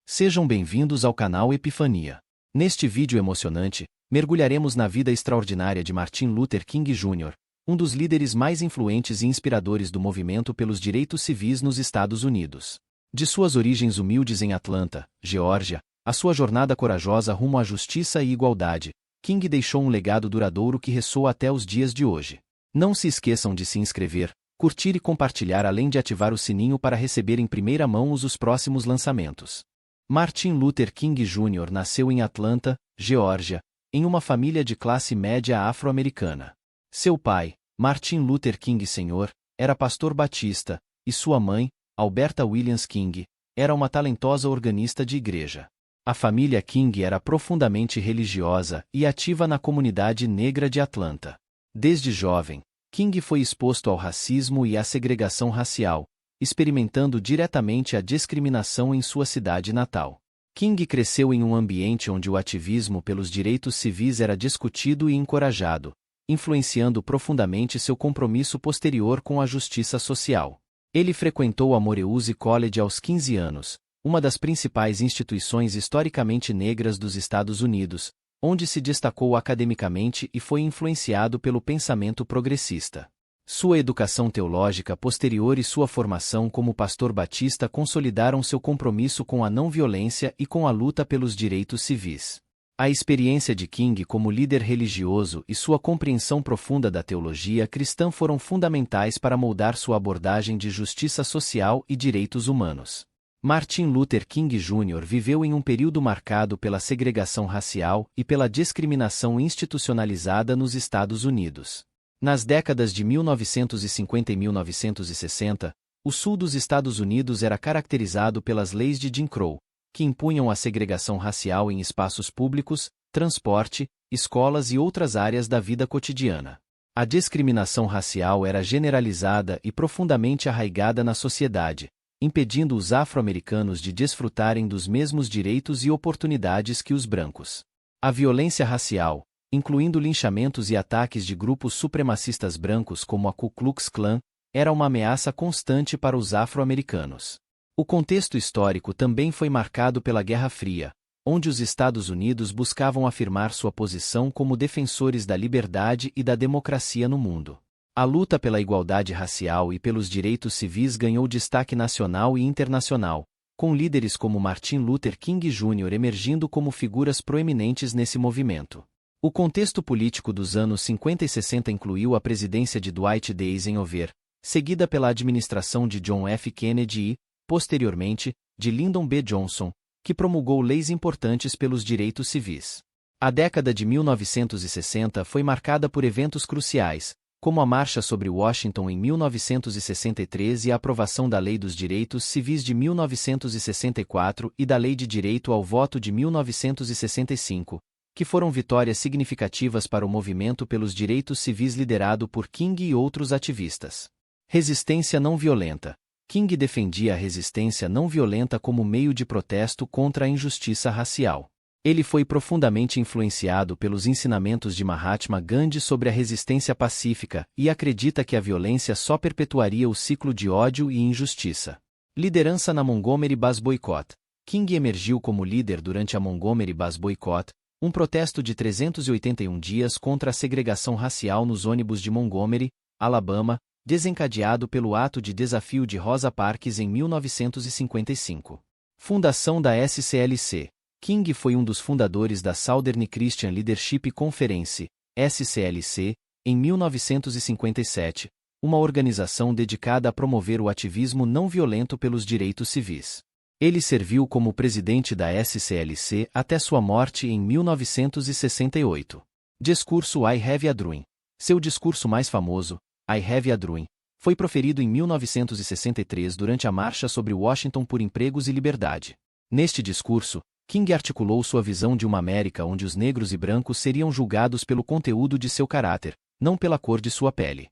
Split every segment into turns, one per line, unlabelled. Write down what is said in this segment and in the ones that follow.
Sejam bem-vindos ao canal Epifania. Neste vídeo emocionante, mergulharemos na vida extraordinária de Martin Luther King Jr., um dos líderes mais influentes e inspiradores do movimento pelos direitos civis nos Estados Unidos. De suas origens humildes em Atlanta, Geórgia, a sua jornada corajosa rumo à justiça e igualdade, King deixou um legado duradouro que ressoa até os dias de hoje. Não se esqueçam de se inscrever, curtir e compartilhar, além de ativar o sininho para receber em primeira mão os próximos lançamentos. Martin Luther King Jr. nasceu em Atlanta, Geórgia, em uma família de classe média afro-americana. Seu pai, Martin Luther King Sr., era pastor batista, e sua mãe, Alberta Williams King, era uma talentosa organista de igreja. A família King era profundamente religiosa e ativa na comunidade negra de Atlanta. Desde jovem, King foi exposto ao racismo e à segregação racial, experimentando diretamente a discriminação em sua cidade natal. King cresceu em um ambiente onde o ativismo pelos direitos civis era discutido e encorajado, influenciando profundamente seu compromisso posterior com a justiça social. Ele frequentou a Morehouse College aos 15 anos, uma das principais instituições historicamente negras dos Estados Unidos, onde se destacou academicamente e foi influenciado pelo pensamento progressista. Sua educação teológica posterior e sua formação como pastor batista consolidaram seu compromisso com a não-violência e com a luta pelos direitos civis. A experiência de King como líder religioso e sua compreensão profunda da teologia cristã foram fundamentais para moldar sua abordagem de justiça social e direitos humanos. Martin Luther King Jr. viveu em um período marcado pela segregação racial e pela discriminação institucionalizada nos Estados Unidos. Nas décadas de 1950 e 1960, o sul dos Estados Unidos era caracterizado pelas leis de Jim Crow, que impunham a segregação racial em espaços públicos, transporte, escolas e outras áreas da vida cotidiana. A discriminação racial era generalizada e profundamente arraigada na sociedade, impedindo os afro-americanos de desfrutarem dos mesmos direitos e oportunidades que os brancos. A violência racial, incluindo linchamentos e ataques de grupos supremacistas brancos como a Ku Klux Klan, era uma ameaça constante para os afro-americanos. O contexto histórico também foi marcado pela Guerra Fria, onde os Estados Unidos buscavam afirmar sua posição como defensores da liberdade e da democracia no mundo. A luta pela igualdade racial e pelos direitos civis ganhou destaque nacional e internacional, com líderes como Martin Luther King Jr. emergindo como figuras proeminentes nesse movimento. O contexto político dos anos 50 e 60 incluiu a presidência de Dwight D. Eisenhower, seguida pela administração de John F. Kennedy e, posteriormente, de Lyndon B. Johnson, que promulgou leis importantes pelos direitos civis. A década de 1960 foi marcada por eventos cruciais, como a Marcha sobre Washington em 1963 e a aprovação da Lei dos Direitos Civis de 1964 e da Lei de Direito ao Voto de 1965, que foram vitórias significativas para o movimento pelos direitos civis liderado por King e outros ativistas. Resistência não violenta. King defendia a resistência não violenta como meio de protesto contra a injustiça racial. Ele foi profundamente influenciado pelos ensinamentos de Mahatma Gandhi sobre a resistência pacífica e acredita que a violência só perpetuaria o ciclo de ódio e injustiça. Liderança na Montgomery Bus Boycott. King emergiu como líder durante a Montgomery Bus Boycott, um protesto de 381 dias contra a segregação racial nos ônibus de Montgomery, Alabama, desencadeado pelo ato de desafio de Rosa Parks em 1955. Fundação da SCLC. King foi um dos fundadores da Southern Christian Leadership Conference, SCLC, em 1957, uma organização dedicada a promover o ativismo não violento pelos direitos civis. Ele serviu como presidente da SCLC até sua morte em 1968. Discurso I Have a Dream. Seu discurso mais famoso, I Have a Dream, foi proferido em 1963 durante a Marcha sobre Washington por Empregos e Liberdade. Neste discurso, King articulou sua visão de uma América onde os negros e brancos seriam julgados pelo conteúdo de seu caráter, não pela cor de sua pele.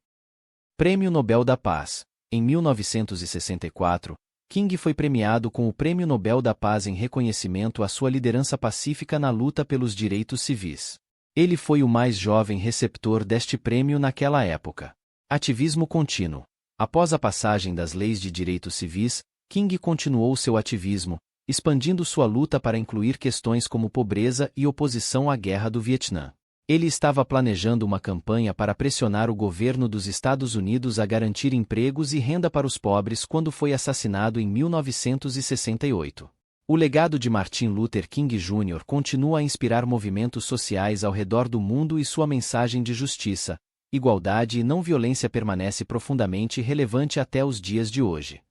Prêmio Nobel da Paz. Em 1964, King foi premiado com o Prêmio Nobel da Paz em reconhecimento à sua liderança pacífica na luta pelos direitos civis. Ele foi o mais jovem receptor deste prêmio naquela época. Ativismo contínuo. Após a passagem das leis de direitos civis, King continuou seu ativismo, expandindo sua luta para incluir questões como pobreza e oposição à Guerra do Vietnã. Ele estava planejando uma campanha para pressionar o governo dos Estados Unidos a garantir empregos e renda para os pobres quando foi assassinado em 1968. O legado de Martin Luther King Jr. continua a inspirar movimentos sociais ao redor do mundo e sua mensagem de justiça, igualdade e não violência permanece profundamente relevante até os dias de hoje.